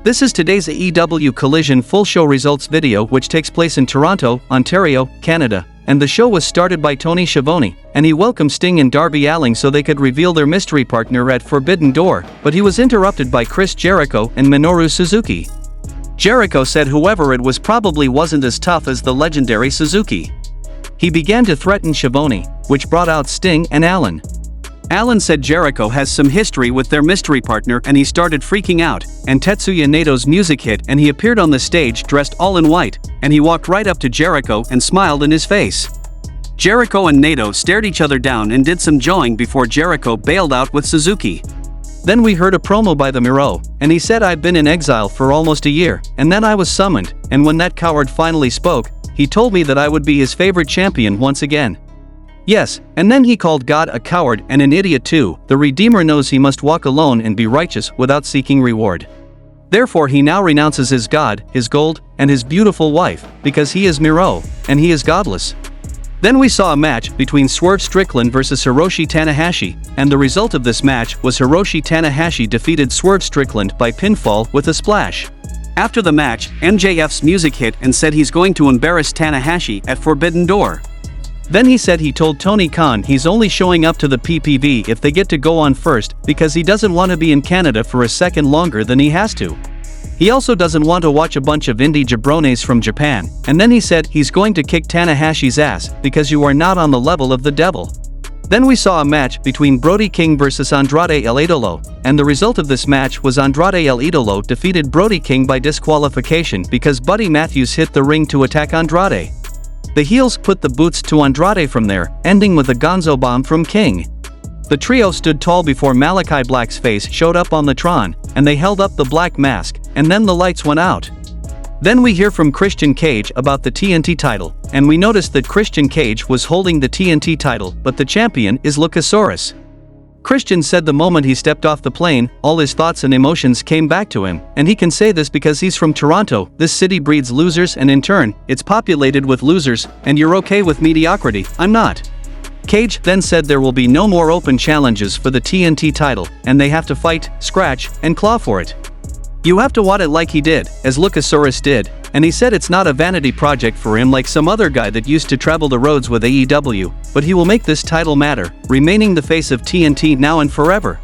This is today's AEW Collision full show results video, which takes place in Toronto, Ontario, Canada, and the show was started by Tony Schiavone, and he welcomed Sting and Darby Allin so they could reveal their mystery partner at Forbidden Door, but he was interrupted by Chris Jericho and Minoru Suzuki. Jericho said whoever it was probably wasn't as tough as the legendary Suzuki. He began to threaten Schiavone, which brought out Sting and Allin. Allin said Jericho has some history with their mystery partner and he started freaking out, and Tetsuya Nato's music hit and he appeared on the stage dressed all in white, and he walked right up to Jericho and smiled in his face. Jericho and Nato stared each other down and did some jawing before Jericho bailed out with Suzuki. Then we heard a promo by the Miro, and he said I've been in exile for almost a year, and then I was summoned, and when that coward finally spoke, he told me that I would be his favorite champion once again. Yes, and then he called God a coward and an idiot too. The Redeemer knows he must walk alone and be righteous without seeking reward. Therefore he now renounces his God, his gold, and his beautiful wife, because he is Miro, and he is godless. Then we saw a match between Swerve Strickland vs Hiroshi Tanahashi, and the result of this match was Hiroshi Tanahashi defeated Swerve Strickland by pinfall with a splash. After the match, MJF's music hit and said he's going to embarrass Tanahashi at Forbidden Door. Then he said he told Tony Khan he's only showing up to the PPV if they get to go on first because he doesn't want to be in Canada for a second longer than he has to. He also doesn't want to watch a bunch of indie jabrones from Japan, and then he said he's going to kick Tanahashi's ass because you are not on the level of the devil. Then we saw a match between Brody King vs Andrade El Idolo, and the result of this match was Andrade El Idolo defeated Brody King by disqualification because Buddy Matthews hit the ring to attack Andrade. The heels put the boots to Andrade from there, ending with a Gonzo bomb from King. The trio stood tall before Malachi Black's face showed up on the Tron, and they held up the black mask, and then the lights went out. Then we hear from Christian Cage about the TNT title, and we noticed that Christian Cage was holding the TNT title, but the champion is Luchasaurus. Christian said the moment he stepped off the plane, all his thoughts and emotions came back to him, and he can say this because he's from Toronto. This city breeds losers and in turn, it's populated with losers, and you're okay with mediocrity, I'm not. Cage then said there will be no more open challenges for the TNT title, and they have to fight, scratch, and claw for it. You have to want it like he did, as Luchasaurus did, and he said it's not a vanity project for him like some other guy that used to travel the roads with AEW, but he will make this title matter, remaining the face of TNT now and forever.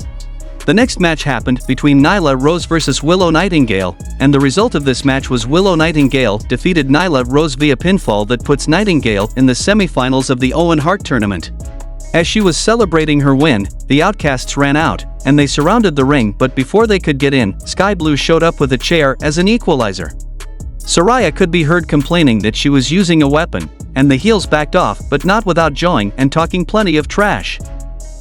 The next match happened between Nyla Rose vs Willow Nightingale, and the result of this match was Willow Nightingale defeated Nyla Rose via pinfall that puts Nightingale in the semifinals of the Owen Hart tournament. As she was celebrating her win, the Outcasts ran out, and they surrounded the ring, but before they could get in, Sky Blue showed up with a chair as an equalizer. Saraya could be heard complaining that she was using a weapon, and the heels backed off, but not without jawing and talking plenty of trash.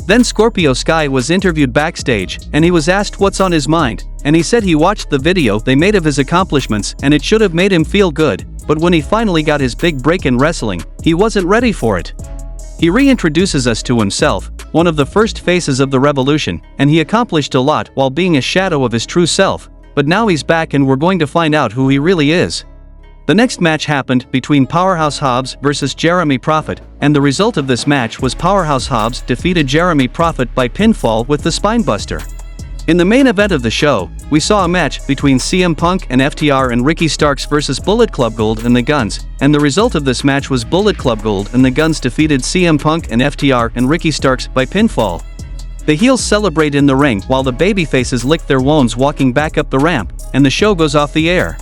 Then Scorpio Sky was interviewed backstage, and he was asked what's on his mind, and he said he watched the video they made of his accomplishments and it should have made him feel good, but when he finally got his big break in wrestling, he wasn't ready for it. He reintroduces us to himself, one of the first faces of the revolution, and he accomplished a lot while being a shadow of his true self, but now he's back and we're going to find out who he really is. The next match happened between Powerhouse Hobbs vs Jeremy Prophet, and the result of this match was Powerhouse Hobbs defeated Jeremy Prophet by pinfall with the Spinebuster. In the main event of the show, we saw a match between CM Punk and FTR and Ricky Starks vs Bullet Club Gold and the Guns, and the result of this match was Bullet Club Gold and the Guns defeated CM Punk and FTR and Ricky Starks by pinfall. The heels celebrate in the ring while the babyfaces lick their wounds walking back up the ramp, and the show goes off the air.